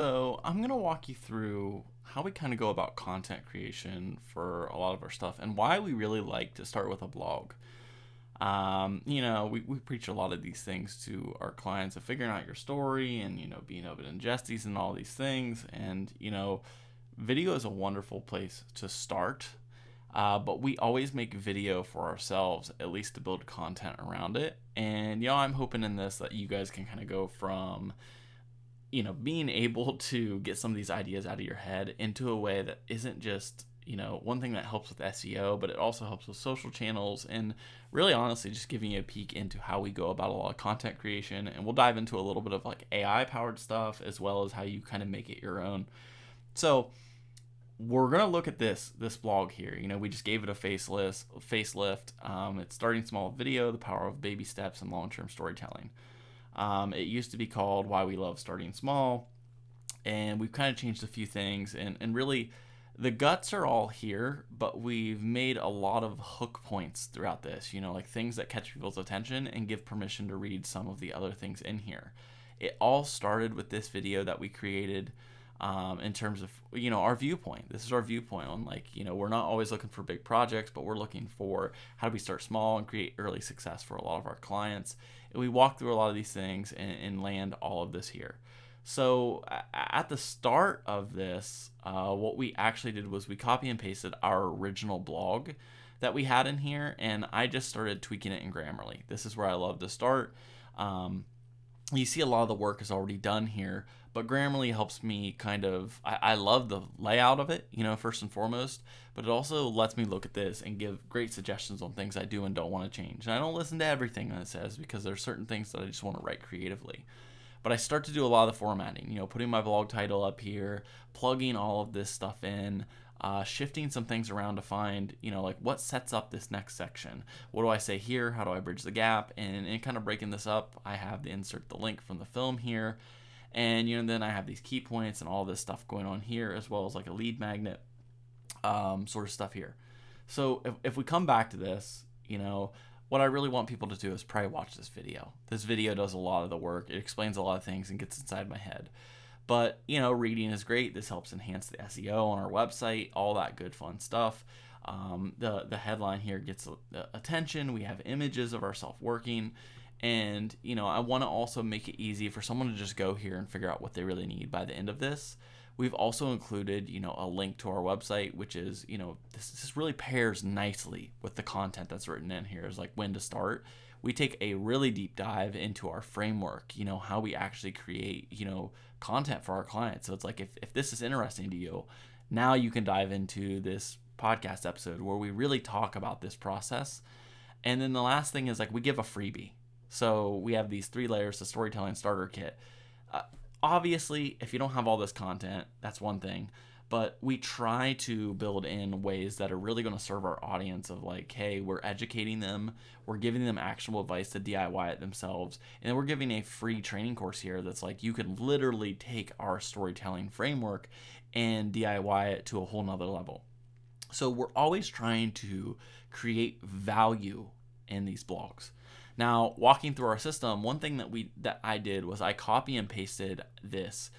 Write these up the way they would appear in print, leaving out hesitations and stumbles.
So, I'm going to walk you through how we kind of go about content creation for a lot of our stuff and why we really like to start with a blog. We preach a lot of these things to our clients of figuring out your story and, being able to ingest these and all these things. And, video is a wonderful place to start. But we always make video for ourselves, at least to build content around it. And, I'm hoping in this that you guys can kind of go from being able to get some of these ideas out of your head into a way that isn't just, one thing that helps with SEO, but it also helps with social channels and really honestly just giving you a peek into how we go about a lot of content creation. And we'll dive into a little bit of like AI powered stuff as well as how you kind of make it your own. So we're going to look at this blog here. We just gave it a facelift. It's starting small video, the power of baby steps and long-term storytelling. It used to be called Why We Love Starting Small, and we've kind of changed a few things, and really the guts are all here, but we've made a lot of hook points throughout this, like things that catch people's attention and give permission to read some of the other things in here. It all started with this video that we created in terms of, our viewpoint. This is our viewpoint on we're not always looking for big projects, but we're looking for how do we start small and create early success for a lot of our clients. And we walk through a lot of these things and land all of this here. So at the start of this, what we actually did was we copy and pasted our original blog that we had in here, and I just started tweaking it in Grammarly. This is where I love to start. You see a lot of the work is already done here, but Grammarly helps me I love the layout of it, first and foremost, but it also lets me look at this and give great suggestions on things I do and don't want to change. And I don't listen to everything that it says because there's certain things that I just want to write creatively. But I start to do a lot of the formatting, putting my blog title up here, plugging all of this stuff in, shifting some things around to find, what sets up this next section. What do I say here? How do I bridge the gap? And kind of breaking this up, I have to insert the link from the film here. And, then I have these key points and all this stuff going on here, as well as like a lead magnet sort of stuff here. So if we come back to this, what I really want people to do is probably watch this video. This video does a lot of the work. It explains a lot of things and gets inside my head. But, reading is great. This helps enhance the SEO on our website, all that good fun stuff. The headline here gets attention. We have images of ourselves working. And, I want to also make it easy for someone to just go here and figure out what they really need by the end of this. We've also included, a link to our website, which is, this really pairs nicely with the content that's written in here is like when to start. We take a really deep dive into our framework, how we actually create, content for our clients. So it's like, if this is interesting to you, now you can dive into this podcast episode where we really talk about this process. And then the last thing is like we give a freebie. So we have these 3 layers to storytelling starter kit. Obviously, if you don't have all this content, that's one thing. But we try to build in ways that are really going to serve our audience of like, hey, we're educating them, we're giving them actionable advice to DIY it themselves, and then we're giving a free training course here that's like you can literally take our storytelling framework and DIY it to a whole nother level. So we're always trying to create value in these blogs. Now, walking through our system, one thing that I did was I copy and pasted this,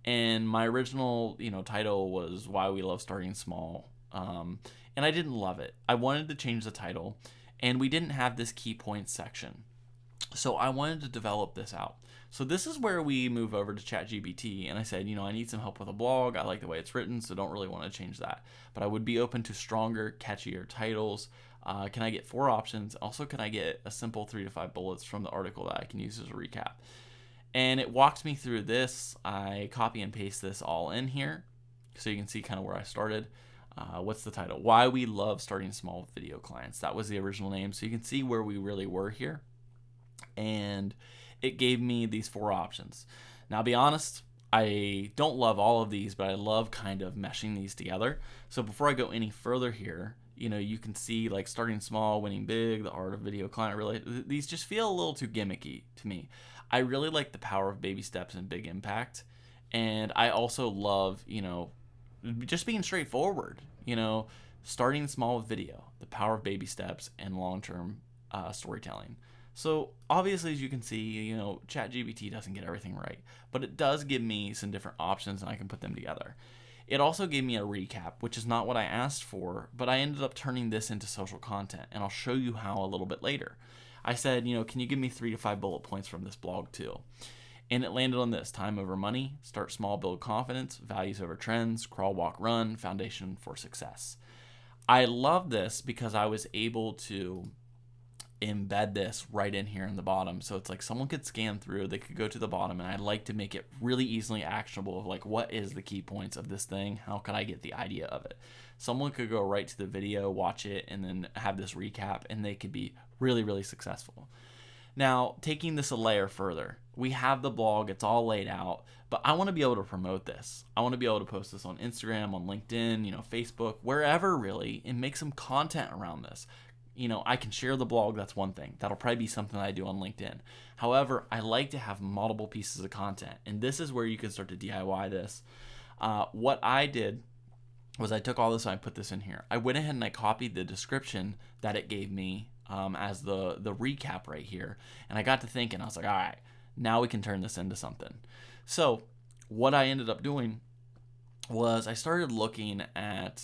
and my original title was Why We Love Starting Small, and I didn't love it. I wanted to change the title, and we didn't have this key points section, so I wanted to develop this out. So this is where we move over to ChatGPT, and I said, I need some help with a blog. I like the way it's written, so don't really want to change that, but I would be open to stronger, catchier titles. Can I get 4 options? Also, can I get a simple 3 to 5 bullets from the article that I can use as a recap? And it walks me through this. I copy and paste this all in here so you can see kind of where I started. What's the title? Why We Love Starting Small with Video Clients. That was the original name. So you can see where we really were here. And it gave me these 4 options. Now, I'll be honest, I don't love all of these, but I love kind of meshing these together. So before I go any further here, you can see like starting small, winning big, the art of video client related. These just feel a little too gimmicky to me. I really like the power of baby steps and big impact. And I also love, just being straightforward, starting small with video, the power of baby steps and long-term storytelling. So obviously, as you can see, ChatGPT doesn't get everything right, but it does give me some different options and I can put them together. It also gave me a recap, which is not what I asked for, but I ended up turning this into social content, and I'll show you how a little bit later. I said, can you give me 3 to 5 bullet points from this blog too? And it landed on this: time over money, start small, build confidence, values over trends, crawl, walk, run, foundation for success. I love this because I was able to embed this right in here in the bottom. So it's like someone could scan through, they could go to the bottom, and I'd like to make it really easily actionable of like, what is the key points of this thing? How can I get the idea of it? Someone could go right to the video, watch it, and then have this recap, and they could be really, really successful. Now, taking this a layer further, we have the blog, it's all laid out, but I want to be able to promote this. I want to be able to post this on Instagram, on LinkedIn, Facebook, wherever really, and make some content around this. I can share the blog, that's one thing. That'll probably be something that I do on LinkedIn. However, I like to have multiple pieces of content, and this is where you can start to DIY this. What I did was I took all this and I put this in here. I went ahead and I copied the description that it gave me as the recap right here, and I got to thinking, I was like, all right, now we can turn this into something. So what I ended up doing was I started looking at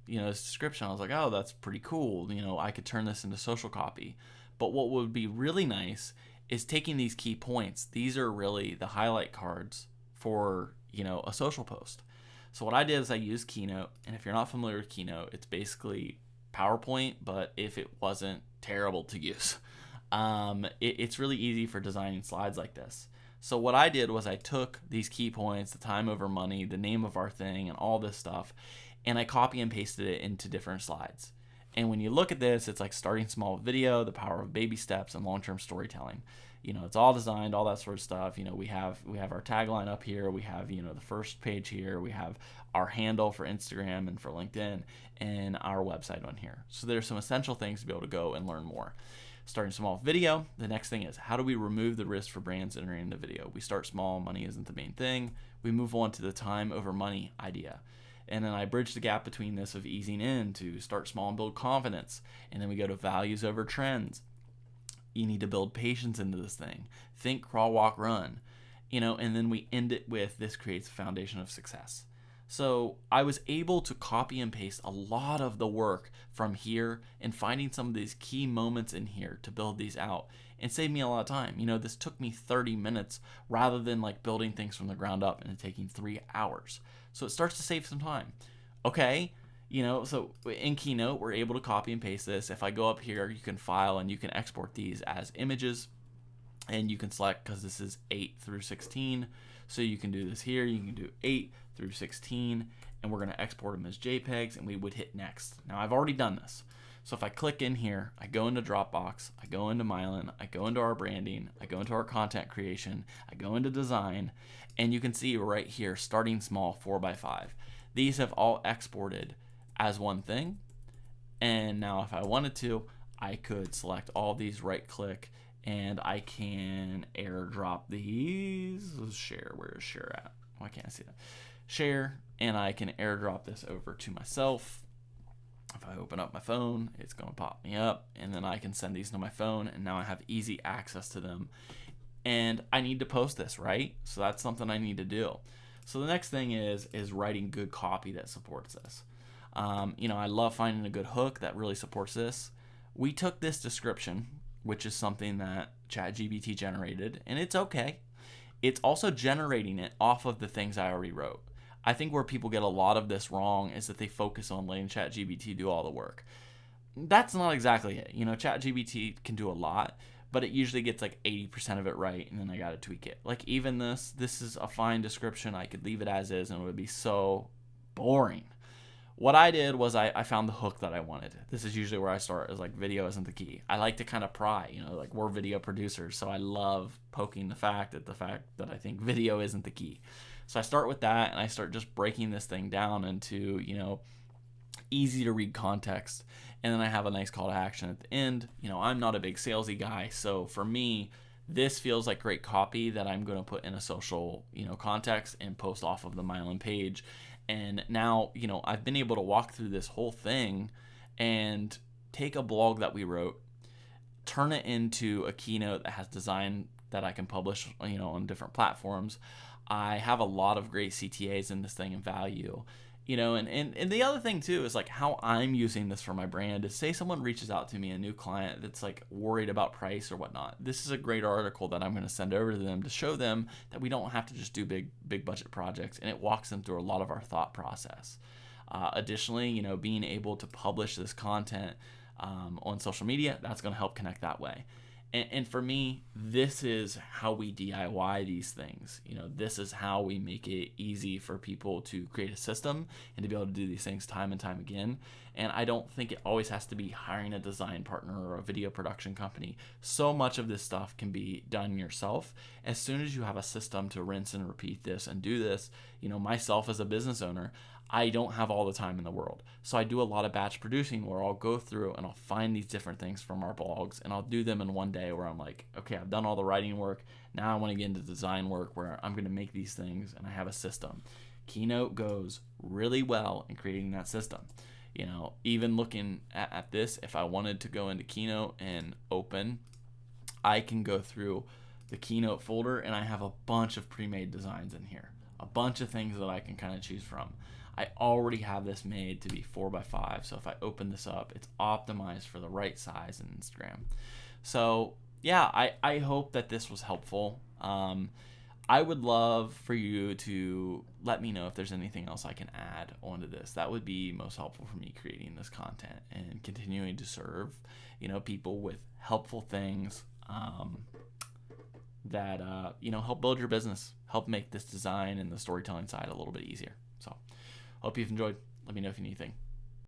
this description. I was like, oh, that's pretty cool. I could turn this into social copy. But what would be really nice is taking these key points. These are really the highlight cards for, a social post. So what I did is I used Keynote. And if you're not familiar with Keynote, it's basically PowerPoint, but if it wasn't terrible to use. It's really easy for designing slides like this. So what I did was I took these key points, the time over money, the name of our thing, and all this stuff, and I copy and pasted it into different slides. And when you look at this, it's like starting small with video, the power of baby steps, and long-term storytelling. It's all designed, all that sort of stuff. We have our tagline up here. We have, the first page here. We have our handle for Instagram and for LinkedIn, and our website on here. So there's some essential things to be able to go and learn more. Starting small with video. The next thing is, how do we remove the risk for brands entering into video? We start small. Money isn't the main thing. We move on to the time over money idea. And then I bridge the gap between this of easing in to start small and build confidence. And then we go to values over trends. You need to build patience into this thing. Think, crawl, walk, run. And then we end it with, this creates a foundation of success. So I was able to copy and paste a lot of the work from here and finding some of these key moments in here to build these out, and save me a lot of time. This took me 30 minutes rather than like building things from the ground up and it taking 3 hours. So it starts to save some time. Okay, so in Keynote, we're able to copy and paste this. If I go up here, you can file and you can export these as images, and you can select, because this is 8 through 16. So you can do this here. You can do 8 through 16, and we're going to export them as JPEGs, and we would hit next. Now I've already done this. So if I click in here, I go into Dropbox, I go into Myelin, I go into our branding, I go into our content creation, I go into design, and you can see right here, starting small, 4x5. These have all exported as one thing. And now if I wanted to, I could select all these, right click, and I can airdrop these. Share, where is share at? Why can't I see that? Share, and I can airdrop this over to myself. If I open up my phone, it's going to pop me up, and then I can send these to my phone, and now I have easy access to them. And I need to post this, right? So that's something I need to do. So the next thing is writing good copy that supports this. I love finding a good hook that really supports this. We took this description, which is something that ChatGPT generated, and it's okay. It's also generating it off of the things I already wrote. I think where people get a lot of this wrong is that they focus on letting ChatGPT do all the work. That's not exactly it. ChatGPT can do a lot, but it usually gets like 80% of it right, and then I got to tweak it. Like even this is a fine description. I could leave it as is, and it would be so boring. What I did was I found the hook that I wanted. This is usually where I start, is like, video isn't the key. I like to kind of pry, like we're video producers, so I love poking the fact that I think video isn't the key. So I start with that, and I start just breaking this thing down into, easy to read context. And then I have a nice call to action at the end. I'm not a big salesy guy, so for me, this feels like great copy that I'm going to put in a social, context and post off of the Myelin page. And now, I've been able to walk through this whole thing and take a blog that we wrote, turn it into a keynote that has design that I can publish, on different platforms. I have a lot of great CTAs in this thing and value. And the other thing too is like how I'm using this for my brand is, say someone reaches out to me, a new client that's like worried about price or whatnot. This is a great article that I'm going to send over to them to show them that we don't have to just do big budget projects, and it walks them through a lot of our thought process. Additionally, being able to publish this content on social media, that's going to help connect that way. And for me, this is how we DIY these things. This is how we make it easy for people to create a system and to be able to do these things time and time again. And I don't think it always has to be hiring a design partner or a video production company. So much of this stuff can be done yourself. As soon as you have a system to rinse and repeat this and do this, myself as a business owner, I don't have all the time in the world. So I do a lot of batch producing where I'll go through and I'll find these different things from our blogs, and I'll do them in one day where I'm like, okay, I've done all the writing work. Now I want to get into design work where I'm going to make these things and I have a system. Keynote goes really well in creating that system. Even looking at this, if I wanted to go into Keynote and open, I can go through the Keynote folder and I have a bunch of pre-made designs in here, a bunch of things that I can kind of choose from. I already have this made to be 4x5, so if I open this up, it's optimized for the right size in Instagram. So yeah, I hope that this was helpful. I would love for you to let me know if there's anything else I can add onto this. That would be most helpful for me creating this content and continuing to serve, people with helpful things that help build your business, help make this design and the storytelling side a little bit easier. So hope you've enjoyed. Let me know if you need anything.